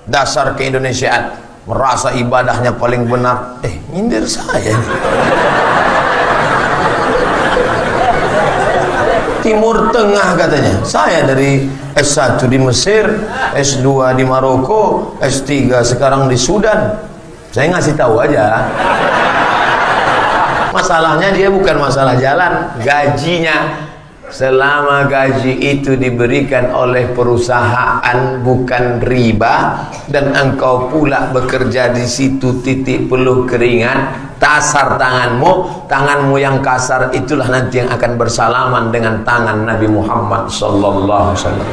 dasar keindonesiaan, merasa ibadahnya paling benar. Nyindir saya. Timur Tengah katanya. Saya dari S1 di Mesir, S2 di Maroko, S3 sekarang di Sudan. Saya ngasih tahu aja. Masalahnya dia bukan masalah jalan, gajinya. Selama gaji itu diberikan oleh perusahaan bukan riba, dan engkau pula bekerja di situ titik peluh keringat, tasar tanganmu yang kasar itulah nanti yang akan bersalaman dengan tangan Nabi Muhammad sallallahu alaihi wasallam.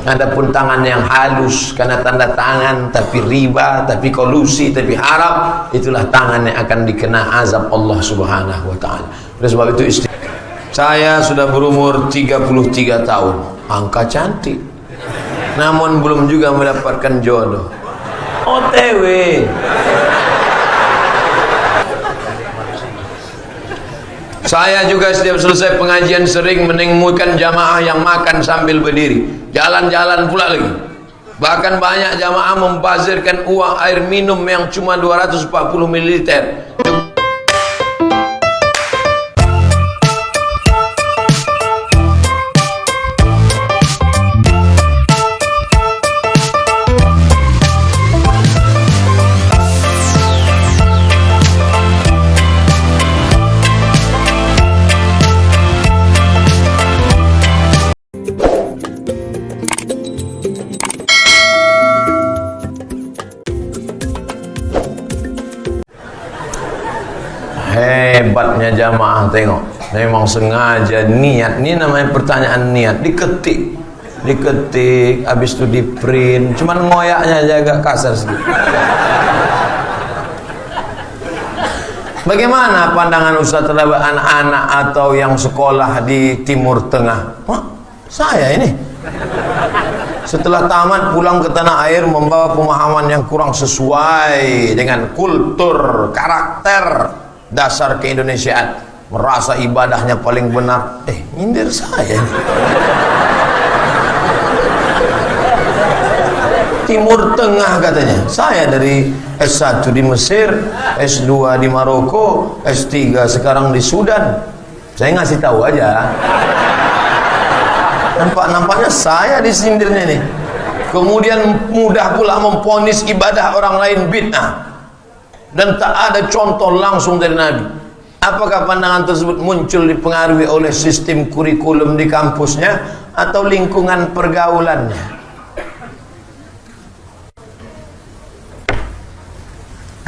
Adapun tangan yang halus karena tanda tangan tapi riba, tapi kolusi, tapi haram, itulah tangan yang akan dikena azab Allah Subhanahu wa taala. Oleh sebab itu saya sudah berumur 33 tahun. Angka cantik. Namun belum juga mendapatkan jodoh. OTW. Saya juga setiap selesai pengajian sering menemukan jamaah yang makan sambil berdiri, jalan-jalan pula lagi. Bahkan banyak jamaah membazirkan uang air minum yang cuma 240 ml. Hebatnya jamaah, tengok, memang sengaja niat. Ini namanya pertanyaan niat, diketik habis itu di print, cuman ngoyaknya aja agak kasar sedikit. Bagaimana pandangan Ustaz terhadap anak-anak atau yang sekolah di Timur Tengah? Saya ini setelah tamat pulang ke tanah air membawa pemahaman yang kurang sesuai dengan kultur, karakter, dasar keindonesiaan, merasa ibadahnya paling benar. Nyindir saya. Timur Tengah katanya. Saya dari S1 di Mesir, S2 di Maroko, S3 sekarang di Sudan. Saya ngasih tahu aja. Nampaknya saya disindirnya nih. Kemudian mudah pula memvonis ibadah orang lain bid'ah, dan tak ada contoh langsung dari Nabi. Apakah pandangan tersebut muncul dipengaruhi oleh sistem kurikulum di kampusnya atau lingkungan pergaulannya?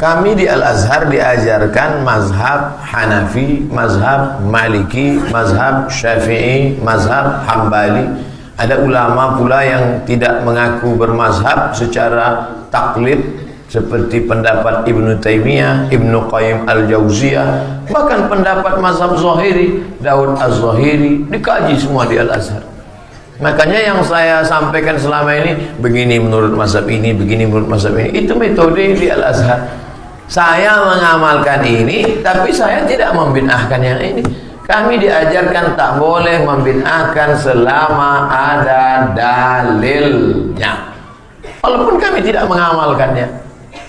Kami di Al-Azhar diajarkan mazhab Hanafi, mazhab Maliki, mazhab Syafi'i, mazhab Hambali. Ada ulama pula yang tidak mengaku bermazhab secara taklid, seperti pendapat Ibnu Taimiyah, Ibnu Qayyim Al-Jauziyah, bahkan pendapat mazhab Zahiri, Daud Az-Zahiri, dikaji semua di Al-Azhar. Makanya yang saya sampaikan selama ini, begini menurut mazhab ini, begini menurut mazhab ini, itu metode di Al-Azhar. Saya mengamalkan ini, tapi saya tidak membid'ahkan yang ini. Kami diajarkan tak boleh membid'ahkan selama ada dalilnya, walaupun kami tidak mengamalkannya.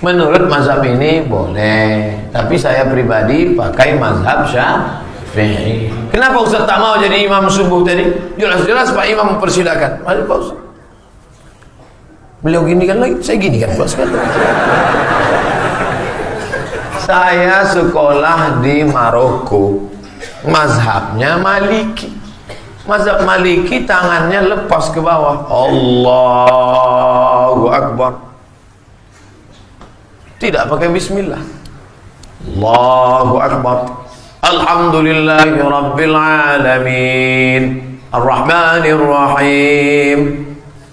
Menurut mazhab ini boleh, tapi saya pribadi pakai mazhab Syafi'i. Kenapa Ustaz tak mau jadi imam subuh tadi? Jelas-jelas Pak Imam mempersilakan. Mari Pak Ustaz. Beliau gini kan lagi, saya gini kan Pak Ustaz. Saya sekolah di Maroko, mazhabnya Maliki. Mazhab Maliki tangannya lepas ke bawah, Allahu Akbar, tidak pakai bismillah. Allahu Akbar. Alhamdulillahi Rabbil Alamin, Ar-Rahmanir Rahim,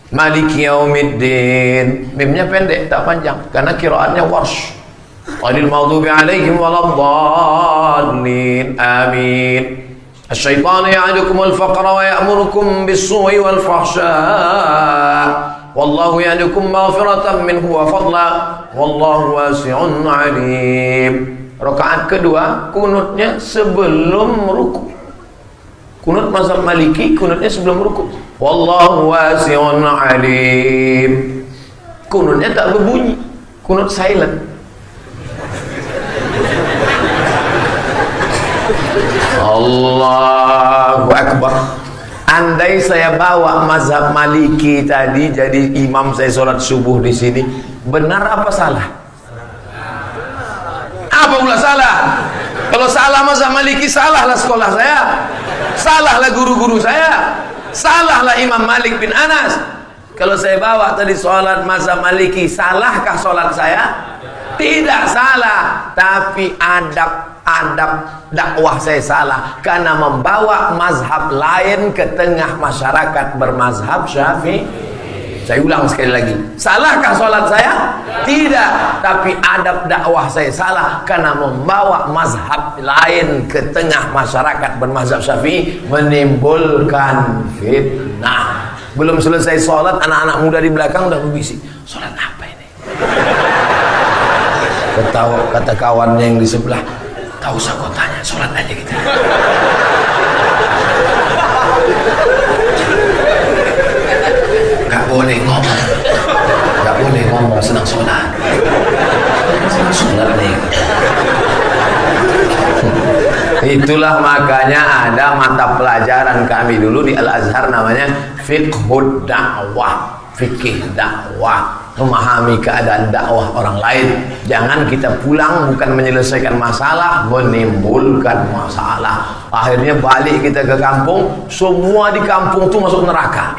Maliki Yaumiddin. Mimnya pendek, tak panjang, karena qiraatnya Warsh. Ghairil maghdubi alaihim waladdallin. Amin. Asy-syaitanu ya'idukumul faqra wa ya'murukum bis-su'i wal fahsya'. Wallahu ya'dukum maghfiratan minhu wa fadla. Wallahu wasi'un 'alim. Rakaat kedua kunutnya sebelum ruku. Kunut mazhab Maliki, kunutnya sebelum ruku. Wallahu wasi'un 'alim. kunutnya tak berbunyi, kunut silent. Allahu Akbar. Andai saya bawa mazhab Maliki tadi jadi imam saya sholat subuh di sini, benar apa salah? Apa pula salah? Kalau salah mazhab Maliki, salahlah sekolah saya, salahlah guru-guru saya, salahlah Imam Malik bin Anas. Kalau saya bawa tadi sholat mazhab Maliki, salahkah sholat saya? Tidak salah, tapi adab dakwah saya salah karena membawa mazhab lain ke tengah masyarakat bermazhab Syafi'i. Saya ulang sekali lagi, salahkah sholat saya? Tidak, tapi adab dakwah saya salah karena membawa mazhab lain ke tengah masyarakat bermazhab Syafi'i, menimbulkan fitnah. Belum selesai sholat, anak-anak muda di belakang udah berbisik, sholat apa ini? Kata kawannya yang di sebelah, tak usah kau tanya, sholat aja kita. Gak boleh ngomong, gak boleh ngomong, senang sholat, senang sholat nih. Itulah makanya ada mata pelajaran kami dulu di Al-Azhar namanya fiqhud dakwah, fikih dakwah, memahami keadaan dakwah orang lain. Jangan kita pulang bukan menyelesaikan masalah, menimbulkan masalah. Akhirnya balik kita ke kampung, semua di kampung tuh masuk neraka.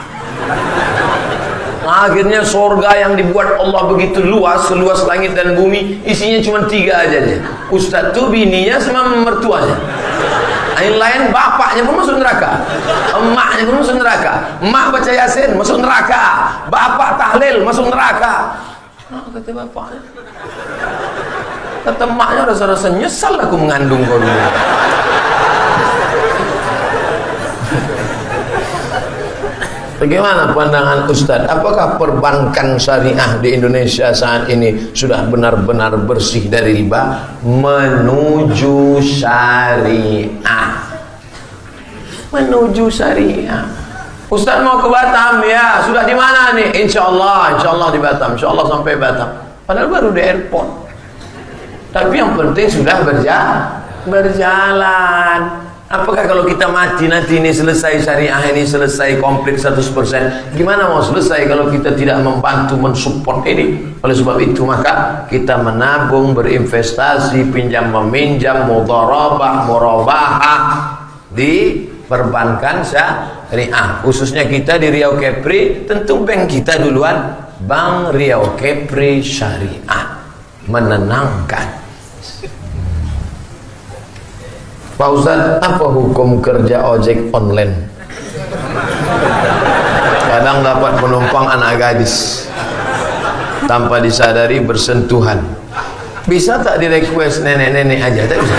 Akhirnya surga yang dibuat Allah begitu luas, seluas langit dan bumi, isinya cuma 3 aja deh. Ustadz tuh bininya sama mertuanya. Yang lain bapaknya pun masuk neraka, emaknya pun masuk neraka. Emak baca Yasin masuk neraka, bapak tahlil masuk neraka. Kata bapaknya, kata emaknya, rasa-rasa nyesal aku mengandung kau dulu. Bagaimana pandangan Ustadz? Apakah perbankan syariah di Indonesia saat ini sudah benar-benar bersih dari riba menuju syariah? Menuju syariah. Ustadz mau ke Batam ya, sudah di mana nih? Insya Allah di Batam, insya Allah sampai Batam. Padahal baru di airport. Tapi yang penting sudah berjalan. Apakah kalau kita mati nanti ini selesai syariah ini selesai komplit 100%? Gimana mau selesai kalau kita tidak membantu mensupport ini? Oleh sebab itu maka kita menabung, berinvestasi, pinjam meminjam, mudharabah, murabahah di perbankan syariah. Khususnya kita di Riau Kepri, tentu bank kita duluan, Bank Riau Kepri Syariah. Menenangkan. Pak Ustadz, apa hukum kerja ojek online? Kadang dapat penumpang anak gadis, tanpa disadari bersentuhan. Bisa tak di-request nenek-nenek aja? Tak bisa.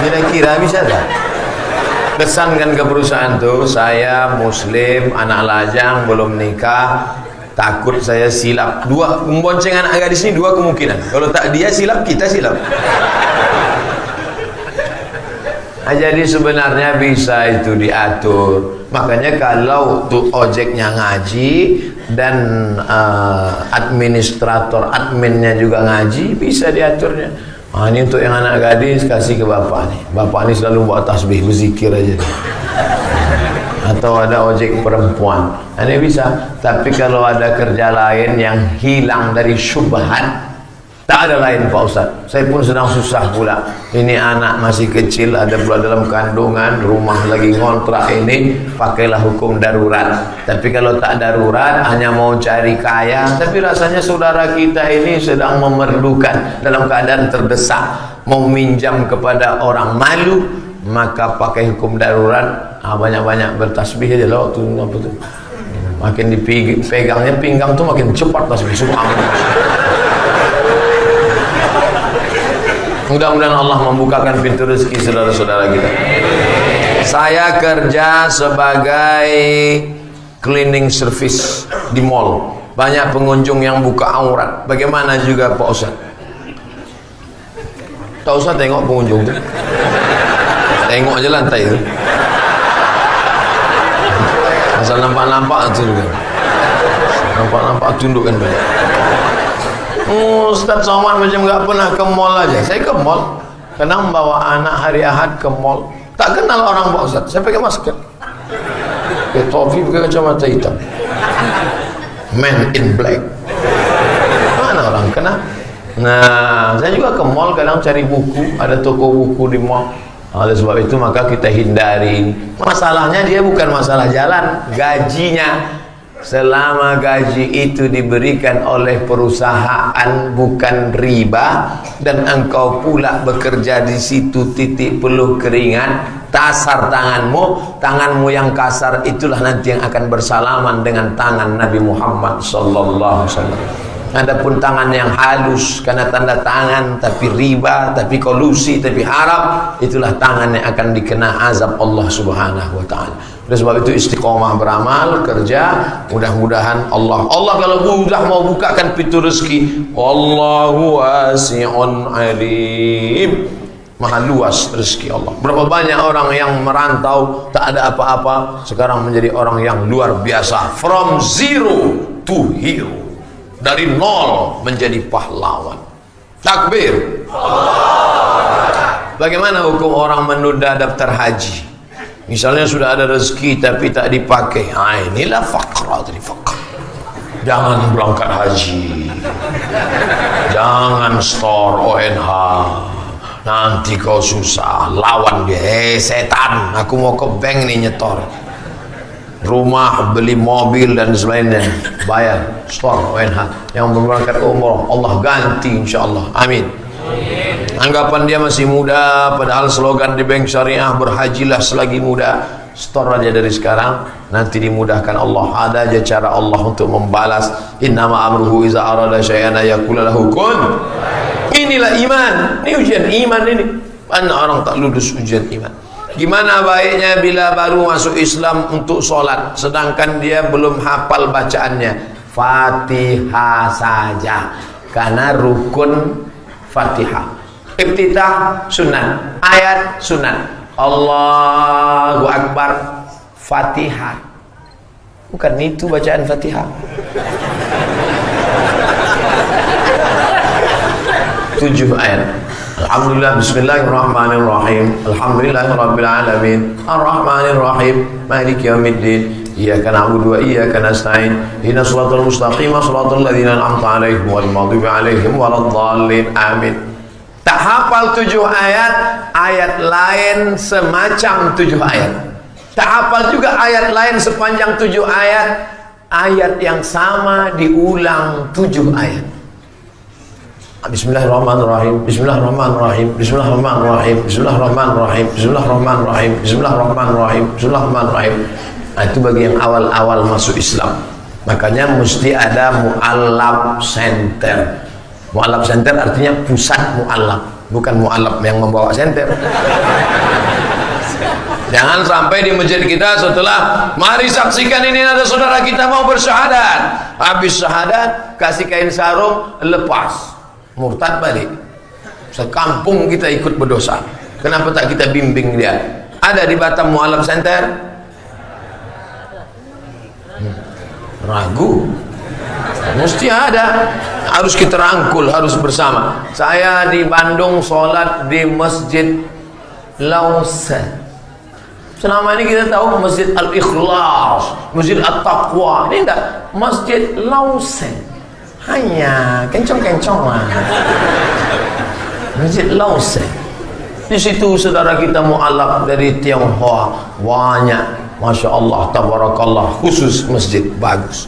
Kira-kira bisa tak? Kesankan ke perusahaan tuh, saya muslim, anak lajang, belum nikah, takut saya silap. Membonceng anak gadis ini 2 kemungkinan. Kalau tak dia silap, kita silap. Jadi sebenarnya bisa itu diatur. Makanya kalau tuh ojeknya ngaji dan administrator adminnya juga ngaji, bisa diaturnya. Ini untuk yang anak gadis kasih ke bapak nih. Bapak ini selalu buat tasbih, berzikir aja. Atau ada ojek perempuan, ini bisa. Tapi kalau ada kerja lain yang hilang dari syubhat, tak ada lain Pak Ustaz. Saya pun sedang susah pula. Ini anak masih kecil, ada pula dalam kandungan, rumah lagi ngontrak ini, pakailah hukum darurat. Tapi kalau tak darurat, hanya mau cari kaya, tapi rasanya saudara kita ini sedang memerlukan, dalam keadaan terdesak, mau minjam kepada orang malu, maka pakai hukum darurat. Banyak-banyak bertasbih aja lah waktu apa tuh. Makin dipegangnya pinggang tuh makin cepat tasbih. Subhanallah. Mudah-mudahan Allah membukakan pintu rezeki saudara-saudara kita. Saya kerja sebagai cleaning service di mall. Banyak pengunjung yang buka aurat. Bagaimana juga Pak Ustaz? Tak usah tengok pengunjung tuh. Tengok aja lantai itu. Asal nampak-nampak itu juga. Nampak-nampak tunduk kan banyak. Ustaz Somad macam nggak pernah ke mall aja. Saya ke mall, kadang bawa anak hari Ahad ke mall. Tak kenal orang Pak Ustaz. Saya pakai masker. Pakai topi, pakai kacamata hitam. Man in black. Mana orang kenal? Nah, saya juga ke mall kadang cari buku. Ada toko buku di mall. Oleh sebab itu maka kita hindari. Masalahnya dia bukan masalah jalan, gajinya. Selama gaji itu diberikan oleh perusahaan bukan riba, dan engkau pula bekerja di situ titik peluh keringat, kasar tanganmu yang kasar itulah nanti yang akan bersalaman dengan tangan Nabi Muhammad sallallahu alaihi wasallam. Adapun tangan yang halus karena tanda tangan tapi riba, tapi kolusi, tapi haram, itulah tangan yang akan dikena azab Allah Subhanahu wa taala. Oleh sebab itu istiqomah beramal, kerja, mudah-mudahan Allah kalau mudah mau bukakan pintu rezeki. Allahu wasi'un alim. Maha luas rezeki Allah. Berapa banyak orang yang merantau tak ada apa-apa, sekarang menjadi orang yang luar biasa. From zero to hero. Dari nol menjadi pahlawan. Takbir. Bagaimana hukum orang menunda daftar haji? Misalnya sudah ada rezeki tapi tak dipakai. Inilah faqra dari faqr. Jangan berangkat haji. Jangan store ONH. Nanti kau susah. Lawan dia. Setan, aku mau ke bank nih nyetor. Rumah, beli mobil dan sebagainya, bayar store ONH. Yang berangkat umroh Allah ganti insyaallah, amin. Anggapan dia masih muda, padahal slogan di bank syariah berhajilah selagi muda. Store aja dari sekarang, nanti dimudahkan Allah. Ada aja cara Allah untuk membalas. Innama amruhu iza arada syai'an yaqula lahu kun. Inilah iman. Ini ujian iman ini. Banyak orang tak lulus ujian iman. Gimana baiknya bila baru masuk Islam untuk sholat, sedangkan dia belum hafal bacaannya? Fatihah saja, karena rukun Fatihah. Iftitah sunat, ayat sunat. Allahu Akbar, Fatihah. Bukan itu bacaan Fatihah. 7 ayat. Alhamdulillah, bismillahirrahmanirrahim. Alhamdulillahirabbil alamin. Arrahmanirrahim. Maliki yaumiddin. Iyyaka na'budu wa iyyaka nasta'in. Ihdinas shiratal mustaqim, shiratal ladzina an'amta 'alaihim ghairil maghdubi 'alaihim waladdallin. Amin. Tak hafal 7 ayat, ayat lain semacam 7 ayat. Tak hafal juga ayat lain sepanjang 7 ayat, ayat yang sama diulang 7 ayat. Bismillahirrahmanirrahim. Bismillahirrahmanirrahim. Bismillahirrahmanirrahim. Bismillahirrahmanirrahim. Bismillahirrahmanirrahim. Bismillahirrahmanirrahim. Bismillahirrahmanirrahim. Nah, itu bagi yang awal-awal masuk Islam. Makanya mesti ada mu'allab center. Mu'allab center artinya pusat mu'allab, bukan mu'allab yang membawa center. Jangan sampai di masjid kita setelah mari saksikan ini ada saudara kita mau bersyahadat, habis syahadat kasih kain sarung, lepas, murtad balik. Sekampung kita ikut berdosa. Kenapa tak kita bimbing dia? Ada di Batam Mu'allab Center? Ragu. Mesti ada. Harus kita rangkul, harus bersama. Saya di Bandung sholat di Masjid Lausan. Selama ini kita tahu Masjid Al-Ikhlas, Masjid At-Taqwa. Ini enggak, Masjid Lausan. Hanya kencong-kencong lah. Masjid Lausan. Di situ saudara kita mu'alaf dari Tionghoa banyak. Masya Allah, tabarakallah, khusus masjid bagus.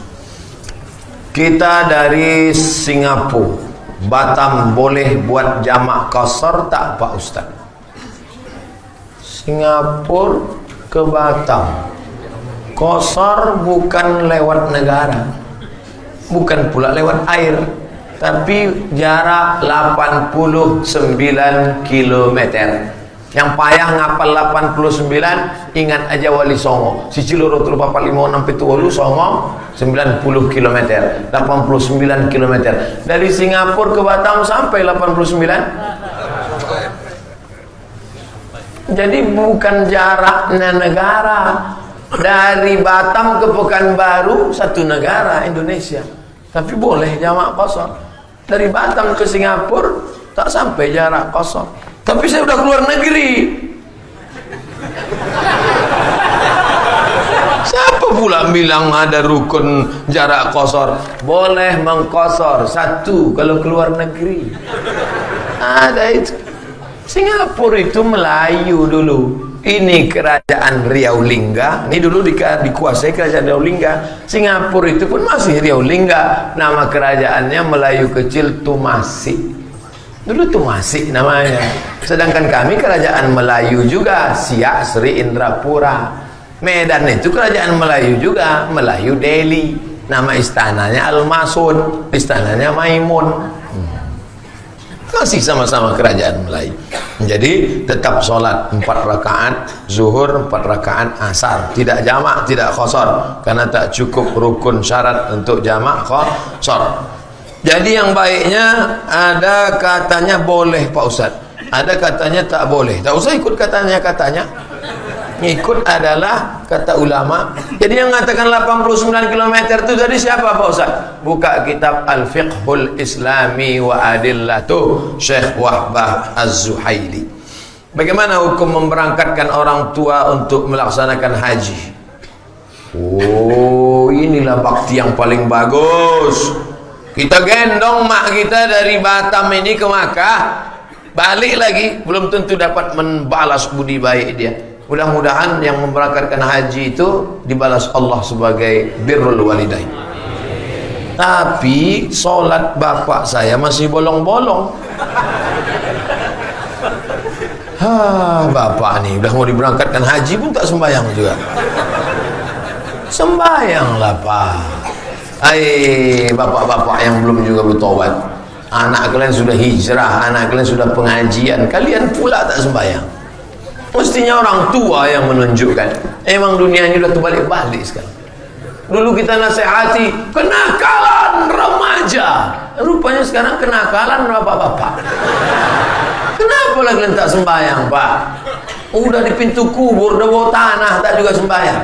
Kita dari Singapura, Batam boleh buat jamak qasar tak Pak Ustaz? Singapura ke Batam, qasar bukan lewat negara, bukan pula lewat air, tapi jarak 89 km. Yang payah ngapal 89, ingat aja Wali Songo. Si Ciloro 456 Pituolu Songo 90 km, 89 km. Dari Singapura ke Batam sampai 89. Jadi bukan jaraknya negara, Dari Batam ke Pekanbaru satu negara Indonesia, tapi boleh jamak qasar. Dari Batam ke Singapura tak sampai jarak qasar, tapi saya udah keluar negeri. Siapa pula bilang ada rukun jarak qasar? Boleh mengqasar satu kalau keluar negeri. Ada itu. Singapura itu Melayu dulu. Ini kerajaan Riau Lingga. Ini dulu dikuasai kerajaan Riau Lingga. Singapura itu pun masih Riau Lingga. Nama kerajaannya Melayu kecil Tumasik. Dulu Tumasik namanya. Sedangkan kami kerajaan Melayu juga, Siak Sri Indrapura. Medan itu kerajaan Melayu juga, Melayu Delhi. Nama istananya Al-Masud, istananya Maimun. Masih sama-sama kerajaan Melayu. Jadi tetap sholat 4 rakaat zuhur, 4 rakaat asar, tidak jamak, tidak qasar, karena tak cukup rukun syarat untuk jamak qasar. Jadi yang baiknya, ada katanya boleh Pak Ustaz, ada katanya tak boleh. Tak usah ikut katanya. Ikut adalah kata ulama. Jadi yang mengatakan 89 km itu dari siapa Pak Ustaz? Buka kitab Al-Fiqhul Islami wa Adillatuh Syekh Wahbah Az-Zuhaili. Bagaimana hukum memberangkatkan orang tua untuk melaksanakan haji? Oh, inilah bakti yang paling bagus. Kita gendong mak kita dari Batam ini ke Makkah, balik lagi belum tentu dapat membalas budi baik dia. Mudah-mudahan yang memberangkatkan haji itu dibalas Allah sebagai birrul walidain. Tapi solat bapak saya masih bolong-bolong. Bapak nih udah mau diberangkatkan haji pun tak sembahyang juga. Sembahyanglah Pak. Bapak-bapak yang belum juga bertobat, anak kalian sudah hijrah, anak kalian sudah pengajian, kalian pula tak sembahyang. Mestinya orang tua yang menunjukkan. Emang dunia ini udah terbalik-balik sekarang. Dulu kita nasihati kenakalan remaja, rupanya sekarang kenakalan bapak-bapak. Kenapa lagi kalian tak sembahyang Pak? Udah di pintu kubur, udah bawa tanah, tak juga sembahyang.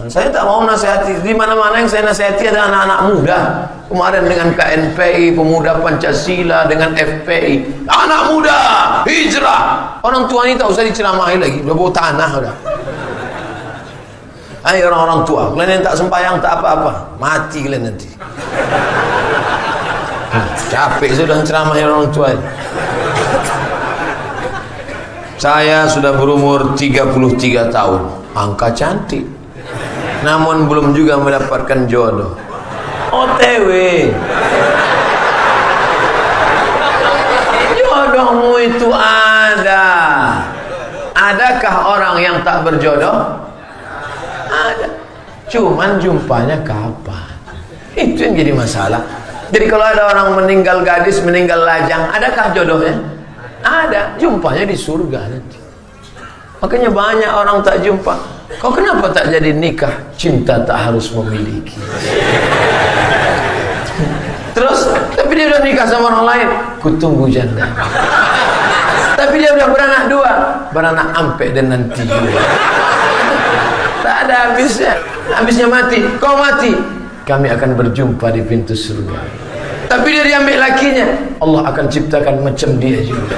Saya tak mau nasihati. Di mana-mana yang saya nasihati ada anak-anak muda. Kemarin dengan KNPI, Pemuda Pancasila, dengan FPI, anak muda hijrah. Orang tua ini tak usah diceramahi lagi, udah bawa tanah udah. Ayo orang-orang tua, kalian yang tak sembahyang tak apa-apa, mati kalian nanti. Capek sudah menceramahi orang tua ini. Saya sudah berumur 33 tahun, angka cantik, namun belum juga mendapatkan jodoh. OTW. Jodohmu itu ada. Adakah orang yang tak berjodoh? Ada. Cuman jumpanya kapan? Itu yang jadi masalah. Jadi kalau ada orang meninggal gadis, meninggal lajang, adakah jodohnya? Ada. Jumpanya di surga nanti. Makanya banyak orang tak jumpa. Kau kenapa tak jadi nikah? Cinta tak harus memiliki. Terus, tapi dia udah nikah sama orang lain, kutunggu janda. Tapi dia udah beranak 2, beranak ampe dan nanti juga. Tak ada habisnya. Habisnya mati. Kau mati, kami akan berjumpa di pintu surga. Tapi dia diambil lakinya, Allah akan ciptakan macam dia juga.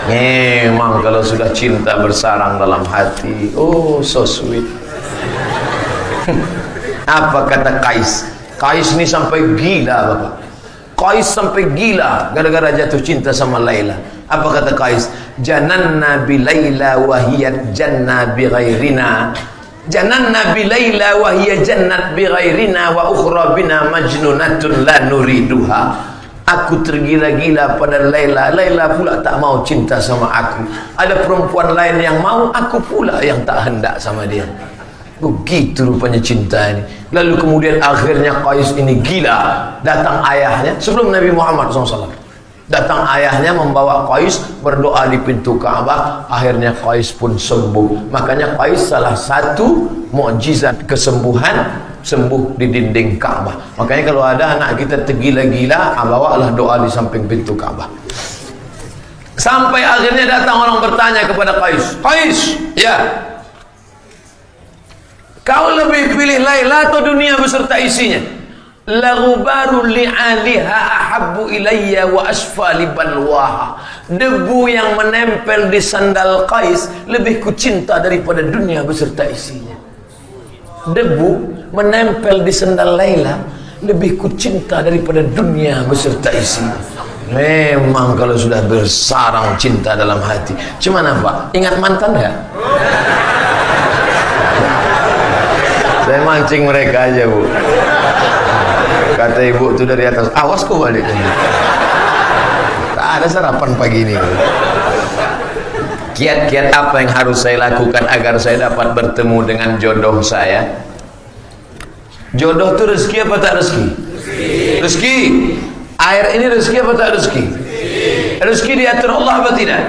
Memang kalau sudah cinta bersarang dalam hati, oh so sweet. Apa kata Qais? Qais ini sampai gila Bapak. Qais sampai gila gara-gara jatuh cinta sama Laila. Apa kata Qais? Jananna bi Laila wa hiya janna bi ghairina. Jananna bi Laila wa hiya jannat bi ghairina wa ukhra bina majnunatun la nuriduha. Aku tergila-gila pada Laila. Laila pula tak mau cinta sama aku. Ada perempuan lain yang mau, aku pula yang tak hendak sama dia. Begitu rupanya cinta ini. Lalu kemudian akhirnya Qais ini gila. Datang ayahnya sebelum Nabi Muhammad SAW. Datang ayahnya membawa Qais berdoa di pintu Ka'bah. Akhirnya Qais pun sembuh. Makanya Qais salah satu mukjizat kesembuhan, sembuh di dinding Ka'bah. Makanya kalau ada anak kita tergila-gila, bawalah doa di samping pintu Ka'bah. Sampai akhirnya datang orang bertanya kepada Qais. Qais, ya, Kau lebih pilih Laila atau dunia beserta isinya? Laghubaru li'aliha ahabbu ilayya wa asfa li balwaha. Debu yang menempel di sandal Qais lebih kucinta daripada dunia beserta isinya. Debu menempel di sandal Laila lebih kucinta daripada dunia beserta isinya. Memang kalau sudah bersarang cinta dalam hati. Cuman apa? Ingat mantan enggak? Saya mancing mereka aja, Bu. Kata ibu itu dari atas, awas kok balik. Tak ada sarapan pagi ini. Kiat-kiat apa yang harus saya lakukan agar saya dapat bertemu dengan jodoh saya? Jodoh itu rezeki apa tak rezeki? Rezeki. Air ini rezeki apa tak rezeki? Rezeki diatur Allah apa tidak?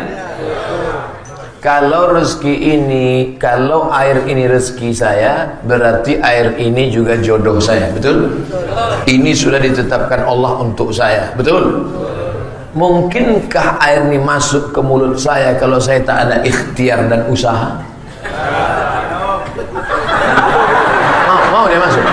Kalau rezeki ini, kalau air ini rezeki saya, berarti air ini juga jodoh saya, betul? Ini sudah ditetapkan Allah untuk saya, betul? Mungkinkah air ini masuk ke mulut saya kalau saya tak ada ikhtiar dan usaha? Mau dia masuk?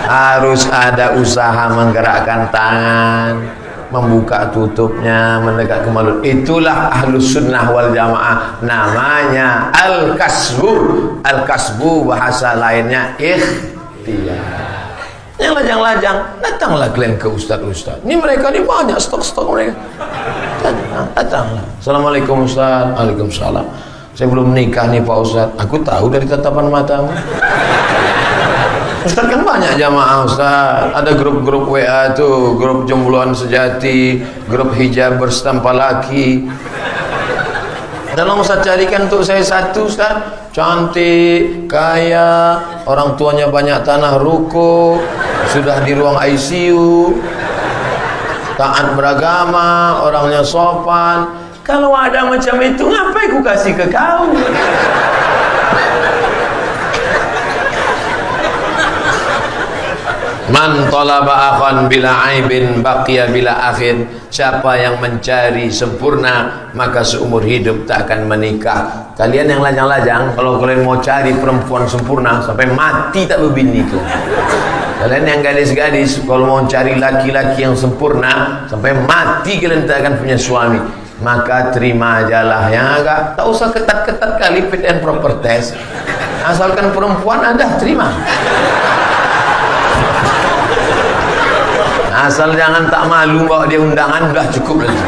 Harus ada usaha menggerakkan tangan, membuka tutupnya, mendekat ke mulut. Itulah ahlus sunnah wal jamaah, namanya al-kasbu. Al-kasbu bahasa lainnya ikhtiar. Yang lajang-lajang, datanglah kalian ke ustaz-ustaz. Ini mereka ini banyak stok-stok mereka. Datanglah. Assalamualaikum Ustaz. Waalaikumsalam. Saya belum nikah nih Pak Ustaz. Aku tahu dari tatapan matamu. Ustaz kan banyak jamaah Ustaz. Ada grup-grup WA tuh, grup jombloan sejati, grup hijab bersetampa laki. Tolong Ustaz carikan untuk saya satu Ustaz. Cantik, kaya, orang tuanya banyak tanah ruko, sudah di ruang ICU, taat beragama, orangnya sopan. Kalau ada macam itu, ngapain ku kasih ke kau? Man talaba akhan bila aibin baqiya bila akhir. Siapa yang mencari sempurna maka seumur hidup tak akan menikah. Kalian yang lajang-lajang, kalau kalian mau cari perempuan sempurna sampai mati tak berbini tu. Kalian yang gadis-gadis, kalau mau cari laki-laki yang sempurna sampai mati kalian tak akan punya suami. Maka terima ajalah yang agak, tak usah ketat-ketat kali fit and proper test. Asalkan perempuan ada, terima. Asal jangan tak malu bawa dia undangan, dah cukup lagi.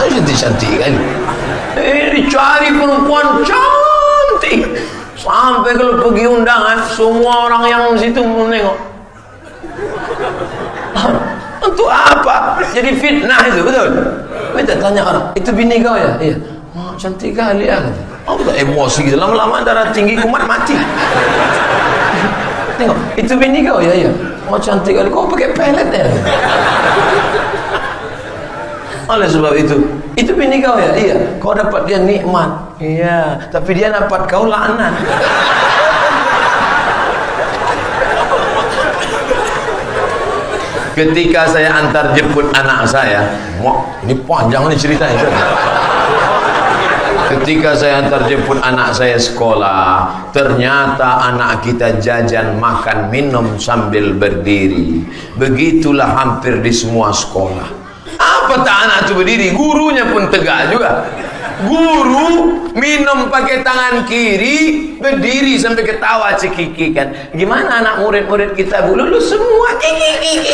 Cantik-cantik kali. Dicari perempuan cantik. Sampai kalau pergi undangan, semua orang yang situ menengok. Untuk apa? Jadi fitnah itu, betul? Kita tanya orang, itu bini kau ya? Iya. Oh, cantik kali ya. Oh, tak emosi gitu. Lama-lama darah tinggi kumat mati. Tengok, itu bini kau ya? Iya. Oh, cantik kali. Kau pakai pelet ya? Oleh sebab itu bini kau ya? Iya. Kau dapat dia nikmat. Iya. Tapi dia dapat kau laknat. Ketika saya antar jemput anak saya, ini panjang nih ceritanya. Ketika saya antar jemput anak saya sekolah, ternyata anak kita jajan, makan, minum sambil berdiri. Begitulah hampir di semua sekolah. Apa tak anak itu berdiri? Gurunya pun tegak juga. Guru minum pakai tangan kiri, berdiri sampai ketawa cekikikan. Gimana anak murid-murid kita lulus semua kikik.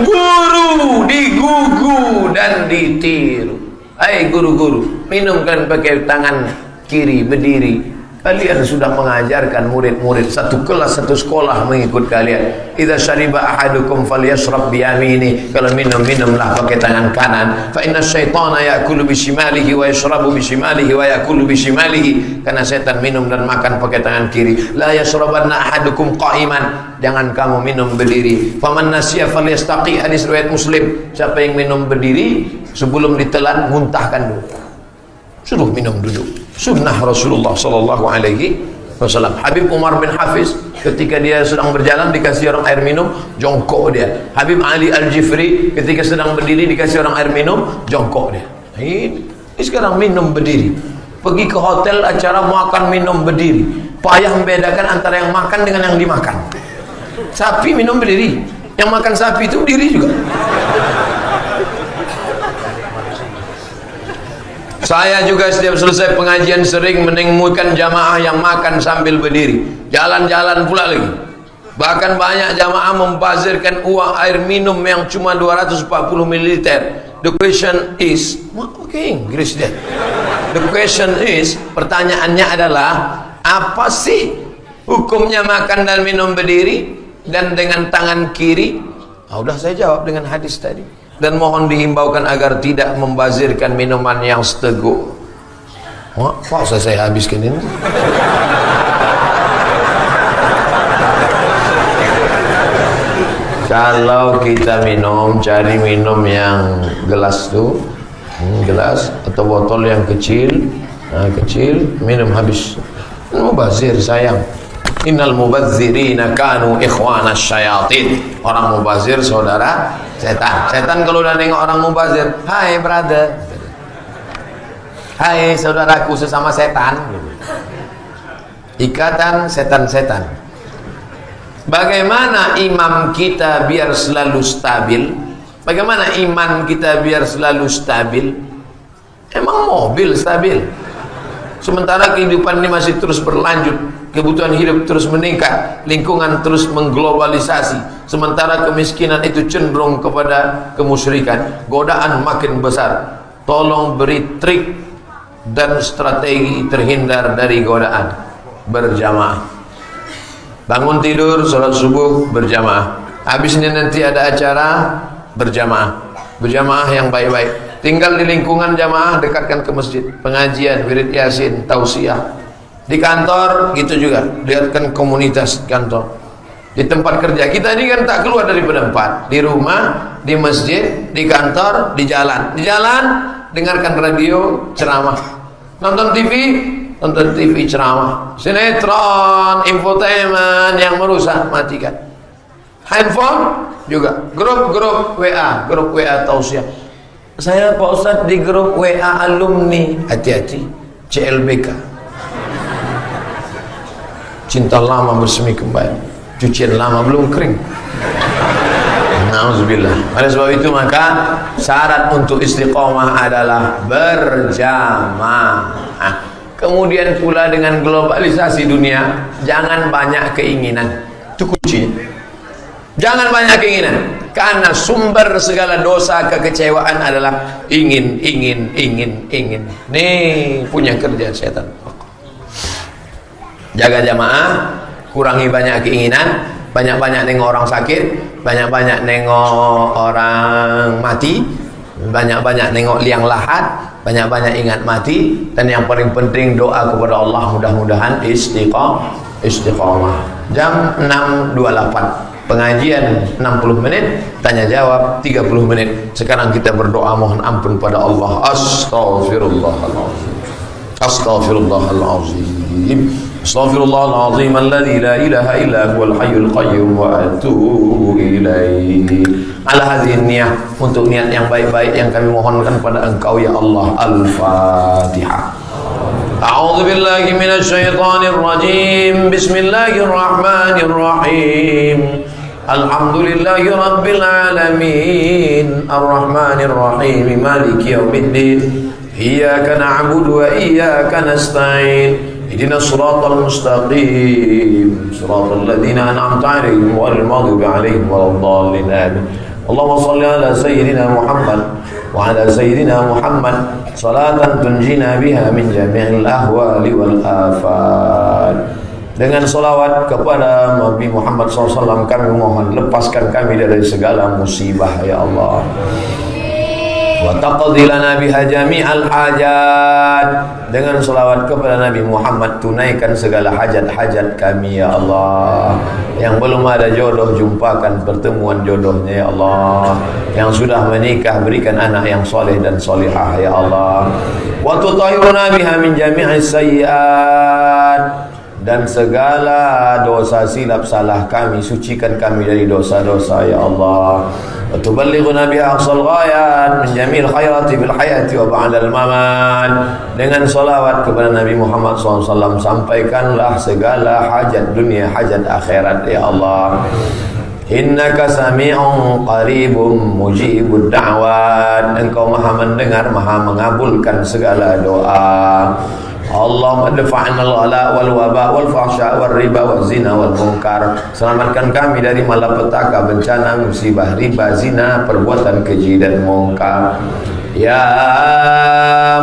Guru digugu dan ditiru. Hai guru-guru, minumkan pakai tangan kiri, berdiri. Kalian sudah mengajarkan murid-murid satu kelas, satu sekolah mengikut kalian. Idza syariba ahadukum falyashrab biyamini. Kalau minumlah pakai tangan kanan. Fa inna syaitana ya'kulu bishimalihi wa yashrabu bishimalihi wa ya'kulu bishimalihi. Karena setan minum dan makan pakai tangan kiri. La yashrabanna ahadukum qa'iman. Jangan kamu minum berdiri. Faman nasiya falyastaqi. Hadis riwayat Muslim. Siapa yang minum berdiri sebelum ditelan, muntahkan dulu. Suruh minum duduk. Sunnah Rasulullah sallallahu alaihi wasallam. Habib Umar bin Hafiz ketika dia sedang berjalan dikasih orang air minum, jongkok dia. Habib Ali Al-Jifri ketika sedang berdiri dikasih orang air minum, jongkok dia. Ini Ini sekarang minum berdiri. Pergi ke hotel acara makan minum berdiri. Payah membedakan antara yang makan dengan yang dimakan. Sapi minum berdiri, yang makan sapi itu berdiri juga. Saya juga setiap selesai pengajian sering menemukan jamaah yang makan sambil berdiri, jalan-jalan pula lagi. Bahkan banyak jamaah membazirkan uang air minum yang cuma 240 ml. The question is, okay, Inggris deh. The question is, pertanyaannya adalah, apa sih hukumnya makan dan minum berdiri dan dengan tangan kiri? Udah saya jawab dengan hadis tadi. Dan mohon dihimbaukan agar tidak membazirkan minuman yang seteguk. Pak, saya habiskan ini. Kalau kita minum, cari minum yang gelas tuh, gelas atau botol yang kecil, kecil, minum habis. Mubazir sayang. Innal mubazzirina kanu ikhwana syayatin. Orang mubazir saudara setan. Setan kalau udah nengok orang mubazir, hai brother, hai saudaraku sesama setan. Ikatan setan-setan. Bagaimana imam kita biar selalu stabil? Bagaimana iman kita biar selalu stabil? Emang mobil stabil? Sementara kehidupan ini masih terus berlanjut, kebutuhan hidup terus meningkat, lingkungan terus mengglobalisasi, sementara kemiskinan itu cenderung kepada kemusyrikan, godaan makin besar. Tolong beri trik dan strategi terhindar dari godaan. Berjamaah, bangun tidur, sholat subuh berjamaah, habisnya nanti ada acara berjamaah, berjamaah yang baik-baik. Tinggal di lingkungan jamaah, dekatkan ke masjid, pengajian, wirid yasin, tausiah. Di kantor gitu juga, lihatkan komunitas kantor. Di tempat kerja kita ini kan tak keluar dari tempat, di rumah, di masjid, di kantor, di jalan. Di jalan dengarkan radio ceramah, nonton TV ceramah, sinetron, infotainment yang merusak matikan. Handphone juga, grup WA tausiah. Saya Pak Ustadz di grup WA alumni, hati-hati, CLBK, cinta lama bersemi kembali, cucian lama belum kering. Nauzubillah. Oleh sebab itu maka syarat untuk istiqomah adalah berjamaah. Kemudian pula dengan globalisasi dunia, jangan banyak keinginan. Itu kuncinya. Jangan banyak keinginan, karena sumber segala dosa kekecewaan adalah ingin. Nih punya kerja setan. Jaga jamaah, kurangi banyak keinginan, banyak-banyak nengok orang sakit, banyak-banyak nengok orang mati, banyak-banyak nengok liang lahat, banyak-banyak ingat mati, dan yang paling penting doa kepada Allah, mudah-mudahan istiqomah. Jam 6.28 pengajian 60 menit, tanya jawab 30 menit. Sekarang kita berdoa mohon ampun pada Allah. Astaghfirullahaladzim, astaghfirullahaladzim, astaghfirullahaladzim alladzi la ilaha illa huwal hayyul qayyum wa atubu ilaihi. Ala hadhihi niyah, untuk niat yang baik-baik yang kami mohonkan pada Engkau ya Allah. Al-Fatihah. A'udzu billahi minasy syaithanir rajim. Bismillahirrahmanirrahim. Alhamdulillahi rabbil alamin. Arrahmanir rahim. Maliki yaumiddin. Iyyaka na'budu wa iyyaka nasta'in. Ihdinas siratal mustaqim. Siratal ladzina an'amta 'alaihim ghairil maghdubi 'alaihim waladdallin. Amin. Allahumma shalli ala sayyidina Muhammad wa ala sayyidina Muhammad salatan tunjina biha min jami'il ahwali wal afat. Dengan salawat kepada Nabi Muhammad SAW kami mohon lepaskan kami dari segala musibah ya Allah. Wa taqdi lana biha jami'al hajat. Dengan salawat kepada Nabi Muhammad tunaikan segala hajat-hajat kami ya Allah. Yang belum ada jodoh jumpakan pertemuan jodohnya ya Allah. Yang sudah menikah berikan anak yang soleh dan solihah ya Allah. Wa tutahhiruna biha min jami'is sayyi'at. dan segala dosa silap salah kami, sucikan kami dari dosa-dosa ya Allah. Wa tuballighuna bi aqsal ghayat min jamil khairati bil hayati wa ba'dal mamat. Dengan salawat kepada Nabi Muhammad SAW, sampaikanlah segala hajat dunia, hajat akhirat ya Allah. Innaka sami'un qaribun mujibud da'wat. Engkau maha mendengar, maha mengabulkan segala doa. Allahumma dafa'na al-ghala wal waba wal fahsya wal riba wal zina wal munkar. Selamatkan kami dari malapetaka, bencana, musibah, riba, zina, perbuatan keji dan munkar. Ya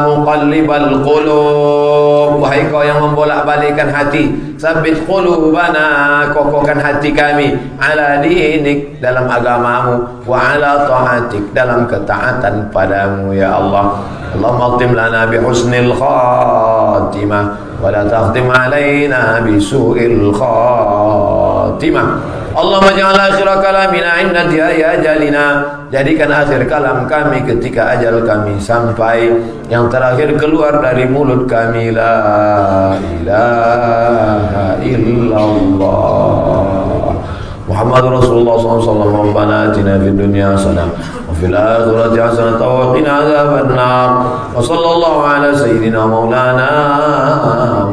muqallibal qulub, wahai kau yang membolak-balikkan hati, sabit qulubana, kokohkan hati kami, ala dinik, dalam agamamu, wa ala ta'atik, dalam ketaatan padamu ya Allah. Allahumma khtim lana bi husnil khatimah wa la takhtim alaina bi su'il khatimah. Allahumma ja'al akhir kalamina inda intihai ajalina. Jadikan akhir kalam kami ketika ajal kami sampai, yang terakhir keluar dari mulut kami, la ilaha illallah Muhammad Rasulullah SAW. Rabbana atina fid dunya hasanah wa fil akhirati hasanah wa qina adzabannar. Wa sallallahu ala sayyidina maulana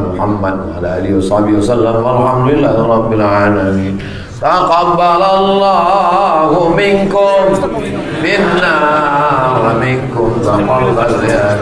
Muhammad wa ala alihi washabihi wasallam. Walhamdulillahi rabbil alamin. Taqabbalallahu minkum minna wa minkum taqabbal ya